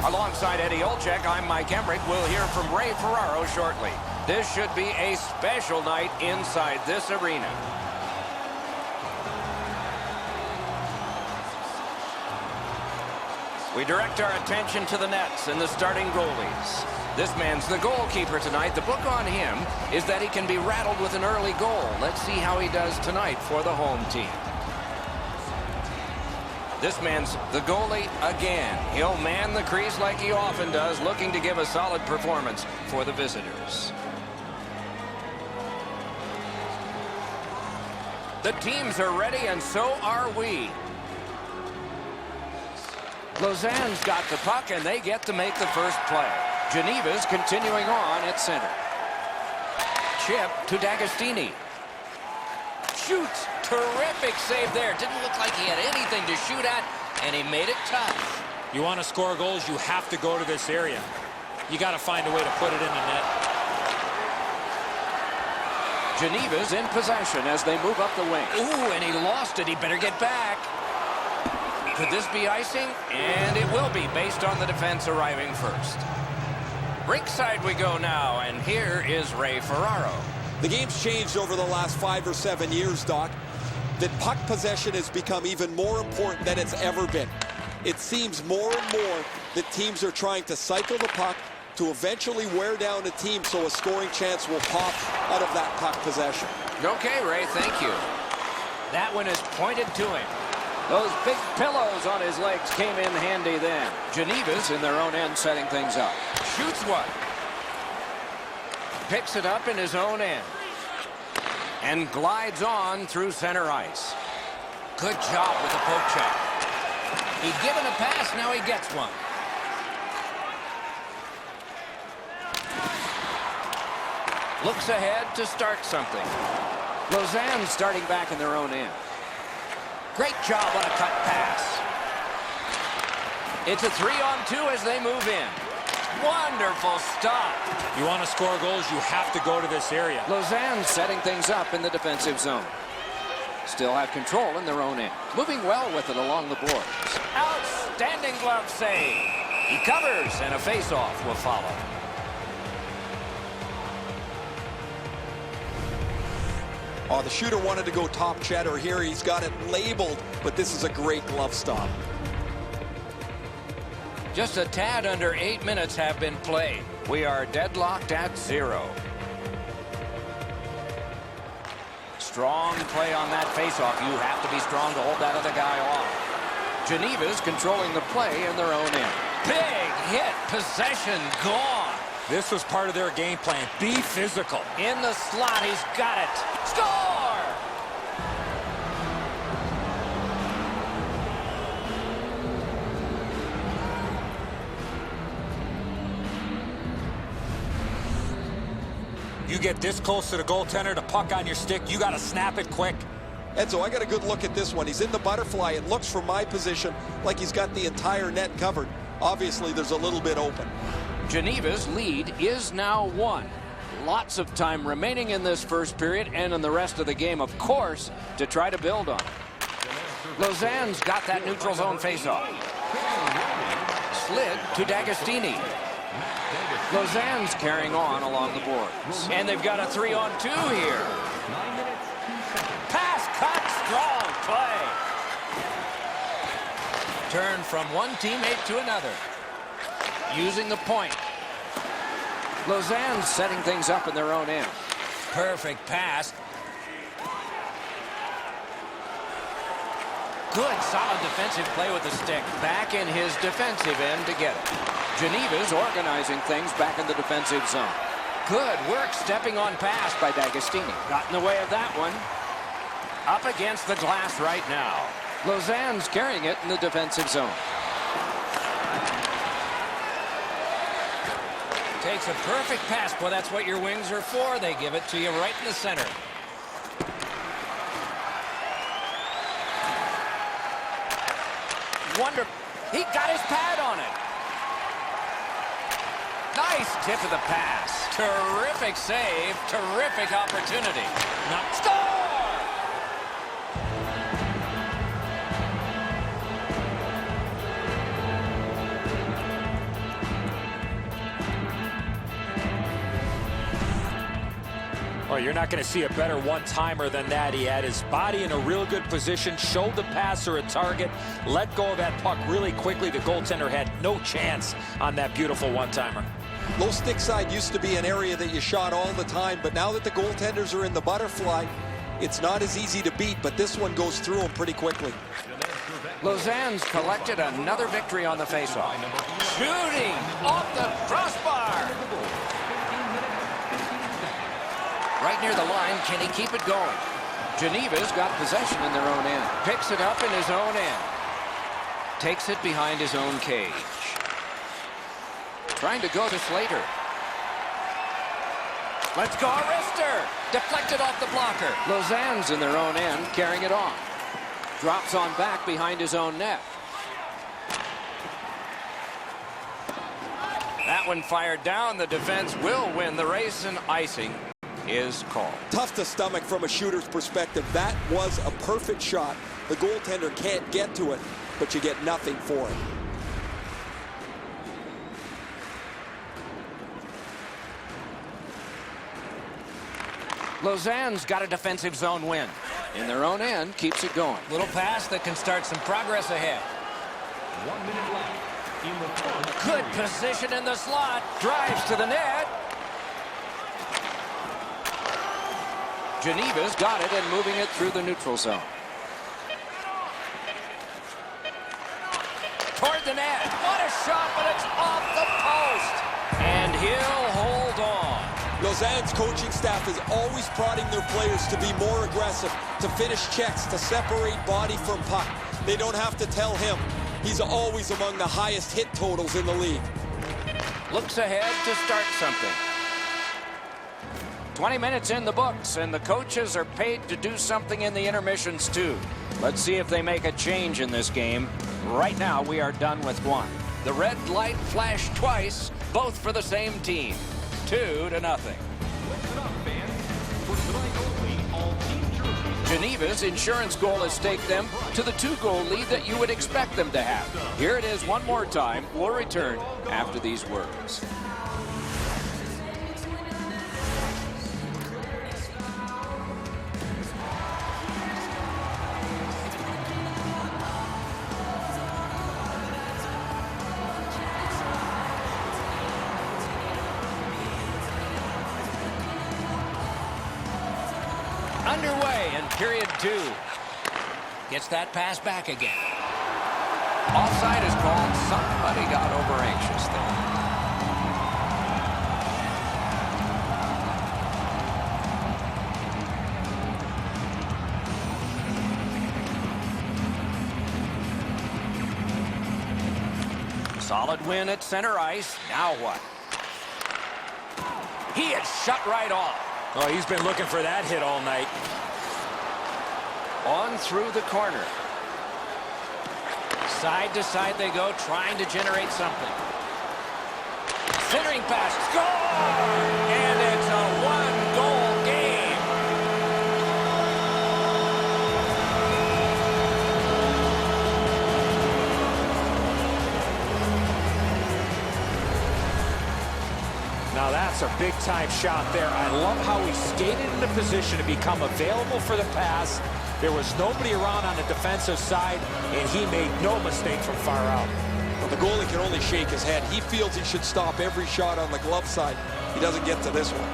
Alongside Eddie Olczyk, I'm Mike Emmerich. We'll hear from Ray Ferraro shortly. This should be a special night inside this arena. We direct our attention to the nets and the starting goalies. This man's the goalkeeper tonight. The book on him is that he can be rattled with an early goal. Let's see how he does tonight for the home team. This man's the goalie again. He'll man the crease like he often does, looking to give a solid performance for the visitors. The teams are ready, and so are we. Lausanne's got the puck, and they get to make the first play. Geneva's continuing on at center. Chip to D'Agostini. Shoots. Terrific save there. Didn't look like he had anything to shoot at, and he made it tough. You want to score goals, you have to go to this area. You got to find a way to put it in the net. Geneva's in possession as they move up the wing. Ooh, and he lost it. He better get back. Could this be icing? And it will be, based on the defense arriving first. Rinkside we go now, and here is Ray Ferraro. The game's changed over the last 5 or 7 years, Doc. That puck possession has become even more important than it's ever been. It seems more and more that teams are trying to cycle the puck to eventually wear down a team so a scoring chance will pop out of that puck possession. Okay, Ray, thank you. That one is pointed to him. Those big pillows on his legs came in handy then. Geneva's in their own end setting things up. Shoots one. Picks it up in his own end. And glides on through center ice. Good job with the poke check. He'd given a pass, now he gets one. Looks ahead to start something. Lausanne starting back in their own end. Great job on a cut pass. It's a 3-on-2 as they move in. Wonderful stop. You want to score goals, you have to go to this area. Lausanne setting things up in the defensive zone. Still have control in their own end. Moving well with it along the boards. Outstanding glove save. He covers, and a face-off will follow. Oh, the shooter wanted to go top cheddar here. He's got it labeled, but this is a great glove stop. Just a tad under 8 minutes have been played. We are deadlocked at 0. Strong play on that faceoff. You have to be strong to hold that other guy off. Geneva's controlling the play in their own end. Big hit. Possession gone. This was part of their game plan. Be physical. In the slot, he's got it. Score! You get this close to the goaltender, the puck on your stick, you got to snap it quick. Enzo, I got a good look at this one. He's in the butterfly. It looks from my position like he's got the entire net covered. Obviously, there's a little bit open. Geneva's lead is now 1. Lots of time remaining in this first period and in the rest of the game, of course, to try to build on. Lausanne's got that neutral zone faceoff. Slid to D'Agostini. Lausanne's carrying on along the boards. And they've got a 3-on-2 here. Pass cut, strong play. Turn from one teammate to another. Using the point. Lausanne's setting things up in their own end. Perfect pass. Good, solid defensive play with the stick. Back in his defensive end to get it. Geneva's organizing things back in the defensive zone. Good work stepping on pass by D'Agostini. Got in the way of that one. Up against the glass right now. Lausanne's carrying it in the defensive zone. Takes a perfect pass. Boy, that's what your wings are for. They give it to you right in the center. Wonderful. He got his pad on it. Nice tip of the pass. Terrific save. Terrific opportunity. Now, score! Well, you're not going to see a better one-timer than that. He had his body in a real good position, showed the passer a target, let go of that puck really quickly. The goaltender had no chance on that beautiful one-timer. Low stick side used to be an area that you shot all the time, but now that the goaltenders are in the butterfly, it's not as easy to beat, but this one goes through them pretty quickly. Lausanne's collected another victory on the faceoff. Shooting off the crossbar. Right near the line, can he keep it going? Geneva's got possession in their own end. Picks it up in his own end. Takes it behind his own cage. Trying to go to Slater. Let's go, wrister! Deflected off the blocker. Lausanne's in their own end, carrying it on. Drops on back behind his own net. That one fired down. The defense will win the race, and icing is called. Tough to stomach from a shooter's perspective. That was a perfect shot. The goaltender can't get to it, but you get nothing for it. Lausanne's got a defensive zone win. In their own end, keeps it going. Little pass that can start some progress ahead. 1 minute left in the third. Good position in the slot. Drives to the net. Geneva's got it and moving it through the neutral zone. Toward the net. What a shot, but it's off the post. And he'll hold on. Lausanne's coaching staff is always prodding their players to be more aggressive, to finish checks, to separate body from puck. They don't have to tell him. He's always among the highest hit totals in the league. Looks ahead to start something. 20 minutes in the books, and the coaches are paid to do something in the intermissions too. Let's see if they make a change in this game. Right now, we are done with one. The red light flashed twice, both for the same team. 2-0. Listen up, fans. For tonight only, all team jerseys. Geneva's insurance goal has staked them to the 2-goal lead that you would expect them to have. Here it is one more time. We'll return after these words. Underway in period 2. Gets that pass back again. Offside is called. Somebody got over anxious there. Solid win at center ice. Now what? He is shut right off. Oh, he's been looking for that hit all night. On through the corner. Side to side they go, trying to generate something. Centering pass. Score! And it's a one-goal game. Now that's a big-time shot there. I love how he skated into position to become available for the pass. There was nobody around on the defensive side, and he made no mistake from far out. Well, the goalie can only shake his head. He feels he should stop every shot on the glove side. He doesn't get to this one.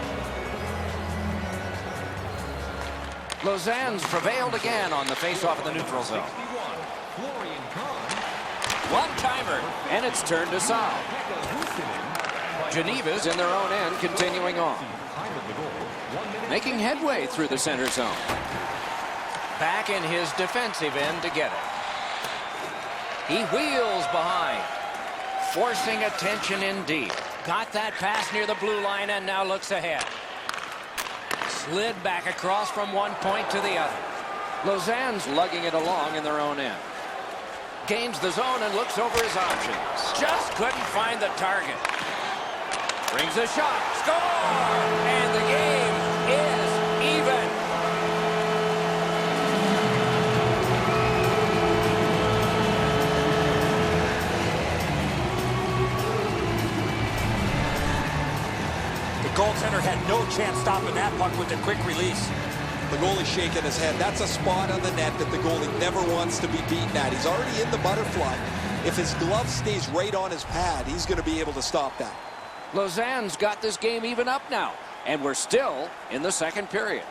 Lausanne's prevailed again on the faceoff of the neutral zone. One-timer, and it's turned aside. Geneva's in their own end, continuing on. Making headway through the center zone. Back in his defensive end to get it. He wheels behind. Forcing attention indeed. Got that pass near the blue line and now looks ahead. Slid back across from one point to the other. Lausanne's lugging it along in their own end. Gains the zone and looks over his options. Just couldn't find the target. Brings a shot. Score! And the game is even. goaltender had no chance stopping that puck with a quick release. The goalie shaking his head. That's a spot on the net that the goalie never wants to be beaten at. He's already in the butterfly. If his glove stays right on his pad, he's going to be able to stop that. Lausanne's got this game even up now, and we're still in the second period.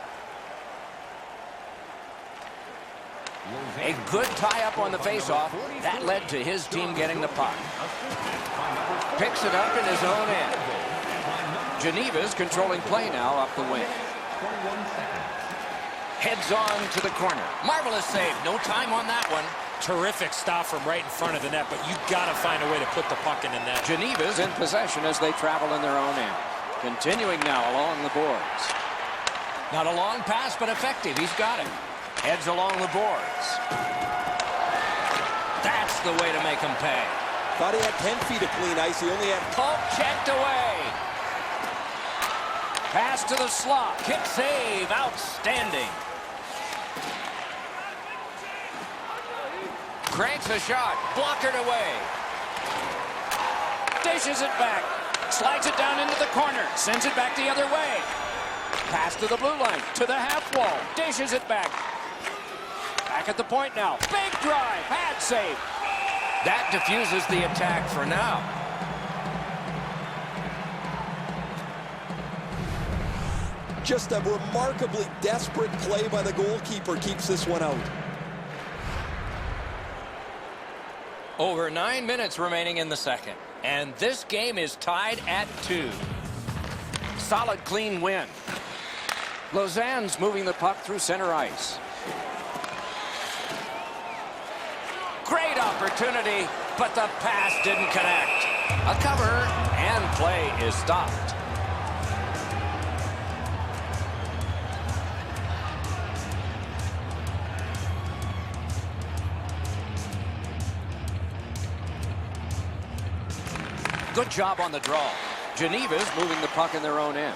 A good tie-up on the face-off. That led to his team getting the puck. Picks it up in his own end. Geneva's controlling play now up the wing. Heads on to the corner. Marvelous save. No time on that one. Terrific stop from right in front of the net, but you got to find a way to put the puck in the net. Geneva's in possession as they travel in their own end. Continuing now along the boards. Not a long pass, but effective. He's got it. Heads along the boards. That's the way to make him pay. Thought he had 10 feet of clean ice. He only had... Poke checked away. Pass to the slot. Kick save. Outstanding. Cranks a shot. Blockered away. Dishes it back. Slides it down into the corner. Sends it back the other way. Pass to the blue line. To the half wall. Dishes it back. Back at the point now. Big drive. Pad save. That diffuses the attack for now. Just a remarkably desperate play by the goalkeeper keeps this one out. Over 9 minutes remaining in the second. And this game is tied at 2. Solid, clean win. Lausanne's moving the puck through center ice. Great opportunity, but the pass didn't connect. A cover, and play is stopped. Good job on the draw. Geneva's moving the puck in their own end.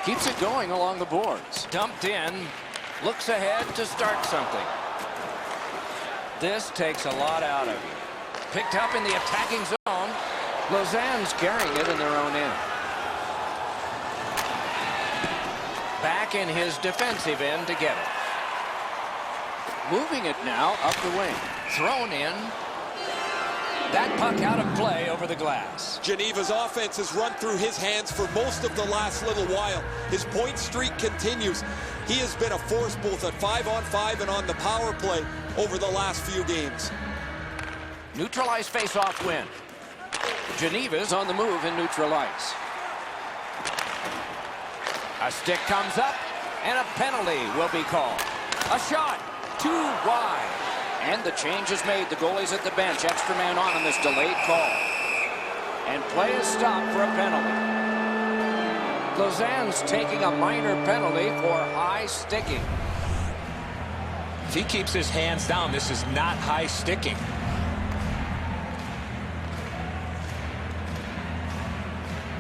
Keeps it going along the boards. Dumped in. Looks ahead to start something. This takes a lot out of you. Picked up in the attacking zone. Lausanne's carrying it in their own end. Back in his defensive end to get it. Moving it now up the wing. Thrown in. That puck out of play over the glass. Geneva's offense has run through his hands for most of the last little while. His point streak continues. He has been a force both at 5-on-5 and on the power play over the last few games. Neutralized face-off win. Geneva's on the move in neutral ice. A stick comes up, and a penalty will be called. A shot, too wide. And the change is made. The goalie's at the bench. Extra man on this delayed call. And play is stopped for a penalty. Lausanne's taking a minor penalty for high sticking. If he keeps his hands down, this is not high sticking.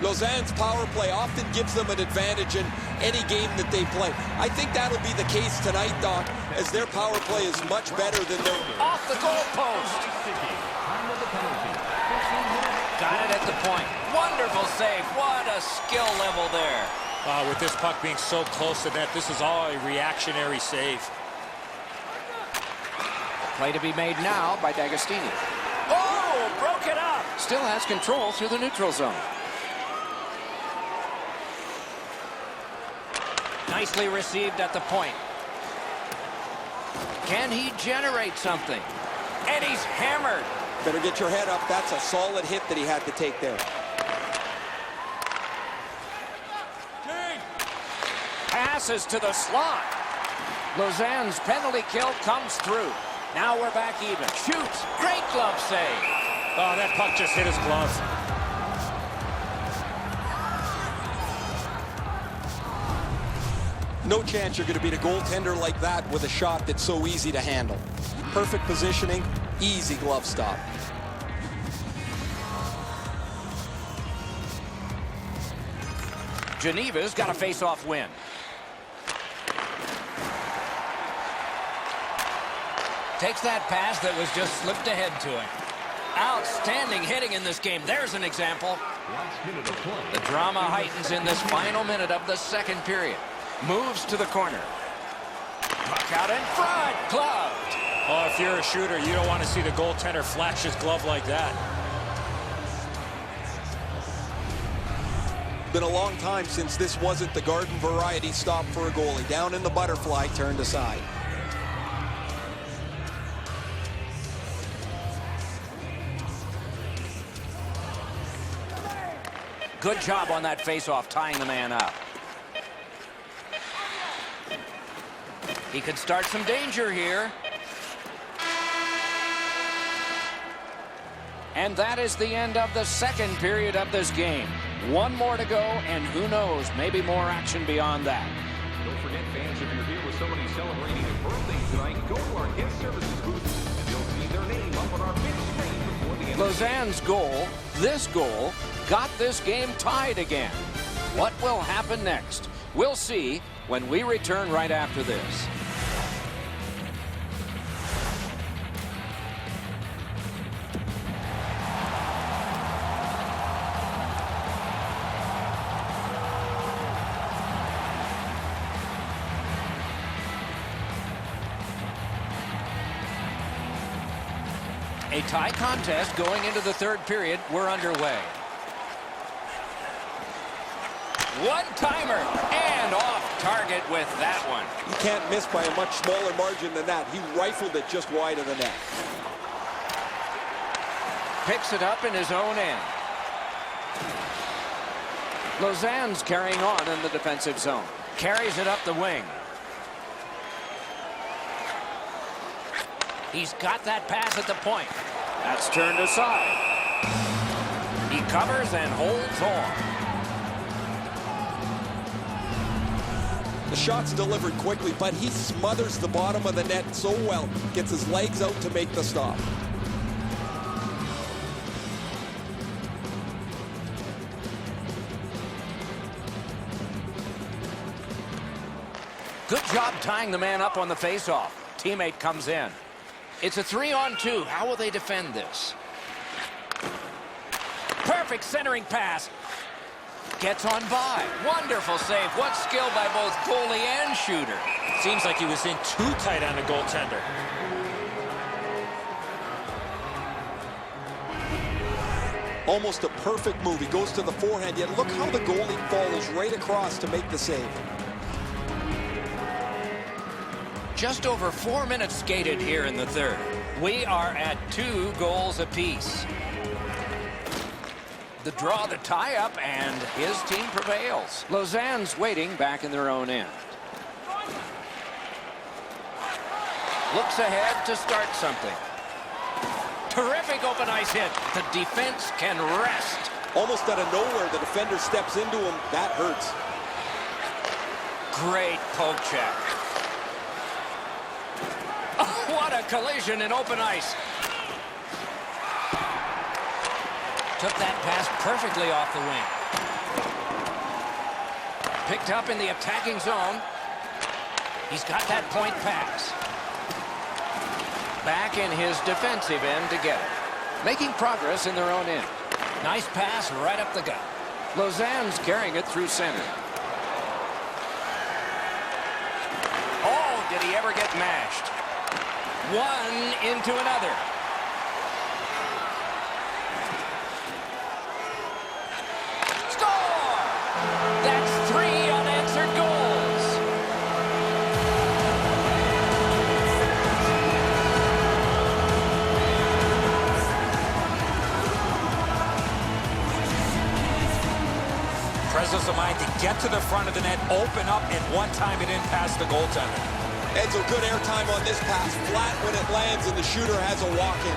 Lausanne's power play often gives them an advantage in any game that they play. I think that'll be the case tonight, Doc, as their power play is much better than their... Off the goalpost. Got it at the point. Wonderful save. What a skill level there. With this puck being so close to net, this is all a reactionary save. Play to be made now by D'Agostini. Oh, broke it up. Still has control through the neutral zone. Nicely received at the point. Can he generate something? And he's hammered. Better get your head up. That's a solid hit that he had to take there. Passes to the slot. Lausanne's penalty kill comes through. Now we're back even. Shoots. Great glove save. Oh, that puck just hit his glove. No chance you're going to beat a goaltender like that with a shot that's so easy to handle. Perfect positioning, easy glove stop. Geneva's got a face-off win. Takes that pass that was just slipped ahead to him. Outstanding hitting in this game. There's an example. Last minute of play. The drama heightens in this final minute of the second period. Moves to the corner. Puck out in front. Gloved. Oh, if you're a shooter, you don't want to see the goaltender flash his glove like that. Been a long time since this wasn't the garden variety stop for a goalie. Down in the butterfly, turned aside. Good job on that faceoff, tying the man up. He could start some danger here. And that is the end of the second period of this game. One more to go, and who knows, maybe more action beyond that. Don't forget, fans, if you're here with somebody celebrating a birthday tonight, go to our guest services booth, and you'll see their name up on our big screen before the end. Lausanne's goal, this goal, got this game tied again. What will happen next? We'll see when we return right after this. A tie contest going into the third period. We're underway. One-timer and off target with that one. You can't miss by a much smaller margin than that. He rifled it just wide of the net. Picks it up in his own end. Lausanne's carrying on in the defensive zone. Carries it up the wing. He's got that pass at the point. That's turned aside. He covers and holds on. The shot's delivered quickly, but he smothers the bottom of the net so well. Gets his legs out to make the stop. Good job tying the man up on the faceoff. Teammate comes in. It's a 3-on-2. How will they defend this? Perfect centering pass. Gets on by. Wonderful save. What skill by both goalie and shooter. Seems like he was in too tight on the goaltender. Almost a perfect move. He goes to the forehand, yet look how the goalie follows right across to make the save. Just over 4 minutes skated here in the third. We are at 2 goals apiece. The draw, the tie-up, and his team prevails. Lausanne's waiting back in their own end. Looks ahead to start something. Terrific open ice hit. The defense can rest. Almost out of nowhere, the defender steps into him. That hurts. Great poke check. Oh, what a collision in open ice. Took that pass perfectly off the wing. Picked up in the attacking zone. He's got that point pass. Back in his defensive end to get it. Making progress in their own end. Nice pass right up the gut. Lausanne's carrying it through center. Oh, did he ever get mashed? One into another. Score! That's 3 unanswered goals. Presence of mind to get to the front of the net, open up, and one time it didn't pass the goaltender. Enzo, good airtime on this pass. Flat when it lands, and the shooter has a walk-in.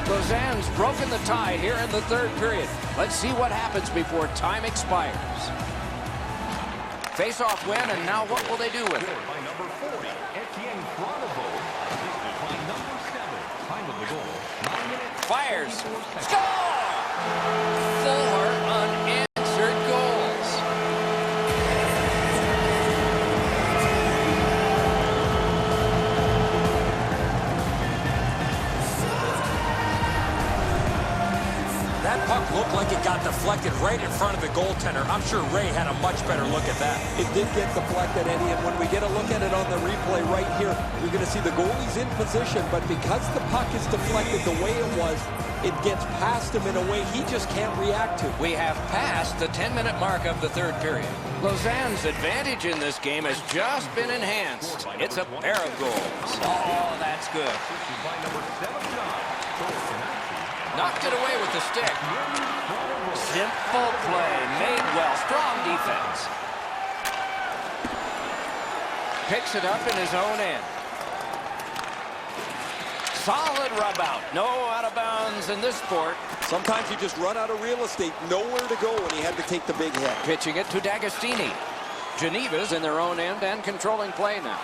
Lausanne's broken the tie here in the third period. Let's see what happens before time expires. Face-off win, and now what will they do with it? By number 40, Froidevaux. Assisted by number 7. Time of the goal, 9 minutes. Fires. 24 seconds. Score! 4 unanswered goals. That puck looked like it got deflected right in front of the goaltender. I'm sure Ray had a much better look at that. It did get deflected, Eddie, and when we get a look at it on the replay right here, you're going to see the goalie's in position, but because the puck is deflected the way it was, it gets past him in a way he just can't react to. We have passed the 10-minute mark of the third period. Lausanne's advantage in this game has just been enhanced. It's a pair of goals. Oh, that's good. Knocked it away with the stick. Simple play, made well, strong defense. Picks it up in his own end. Solid rub out. No out of bounds in this sport. Sometimes you just run out of real estate, nowhere to go when he had to take the big hit. Pitching it to D'Agostini. Geneva's in their own end and controlling play now.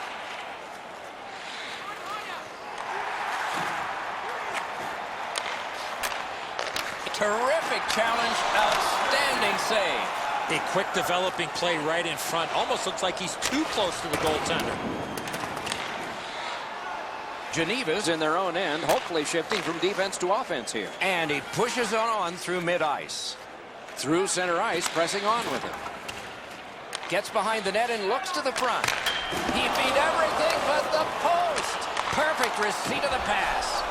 Terrific challenge, outstanding save. A quick developing play right in front. Almost looks like he's too close to the goaltender. Geneva's in their own end, hopefully shifting from defense to offense here. And he pushes on through mid-ice. Through center ice, pressing on with him. Gets behind the net and looks to the front. He beat everything but the post. Perfect receipt of the pass.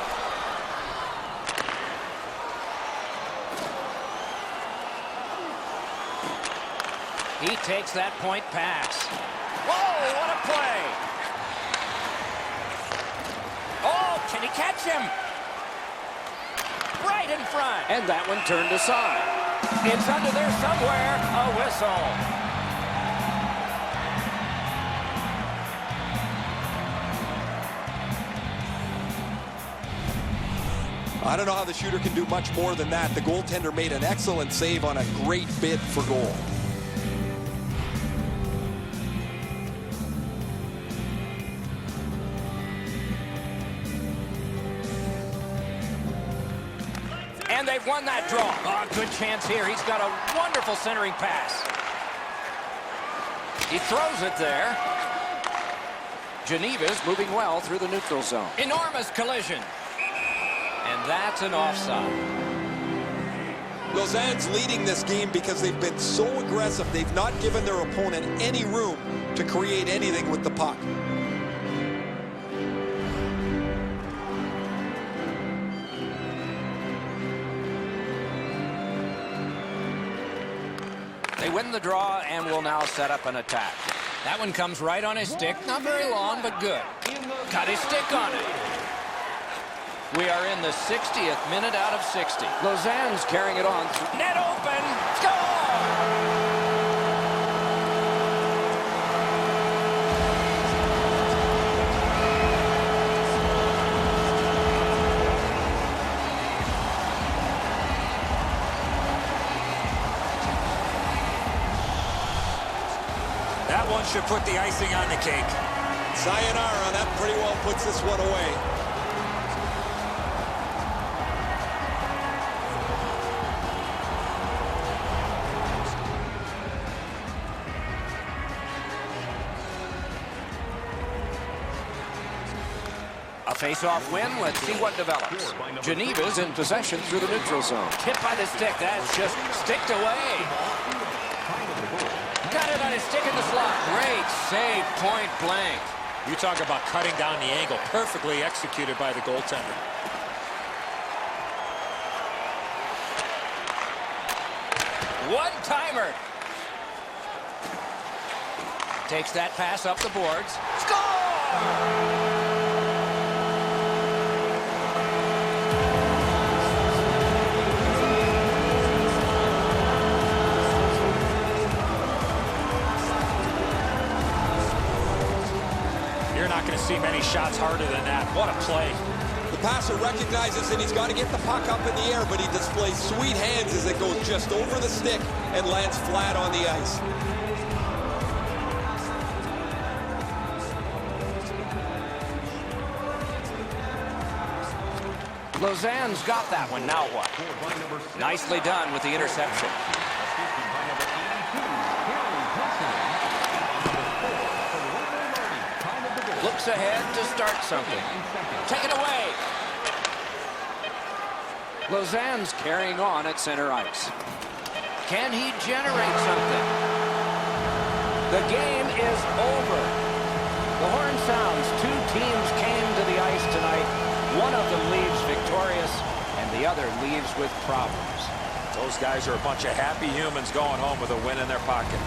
He takes that point pass. Whoa, what a play! Oh, can he catch him? Right in front. And that one turned aside. It's under there somewhere. A whistle. I don't know how the shooter can do much more than that. The goaltender made an excellent save on a great bid for goal. And they've won that draw. Oh, good chance here. He's got a wonderful centering pass. He throws it there. Geneva's moving well through the neutral zone. Enormous collision. And that's an offside. Lausanne's leading this game because they've been so aggressive. They've not given their opponent any room to create anything with the puck. They win the draw and will now set up an attack. That one comes right on his stick. Not very long, but good. Got his stick on it. We are in the 60th minute out of 60. Lausanne's carrying it on. Net open. Score! That one should put the icing on the cake. Sayonara, that pretty well puts this one away. A face-off win. Let's see what develops. Geneva's in possession through the neutral zone. Hit by the stick. That's just sticked away. Got it on his stick in the slot. Great save, point blank. You talk about cutting down the angle. Perfectly executed by the goaltender. One-timer. Takes that pass up the boards. Score! Not going to see many shots harder than that. What a play. The passer recognizes that he's got to get the puck up in the air, but he displays sweet hands as it goes just over the stick and lands flat on the ice. Lausanne's got that one. Now what? Nicely done with the interception. Looks ahead to start something. Take it away. Lausanne's carrying on at center ice. Can he generate something? The game is over. The horn sounds. Two teams came to the ice tonight. One of them leaves victorious, and the other leaves with problems. Those guys are a bunch of happy humans going home with a win in their pocket.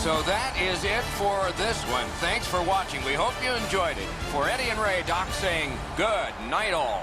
So that is it for this one. Thanks for watching. We hope you enjoyed it. For Eddie and Ray, Doc saying good night all.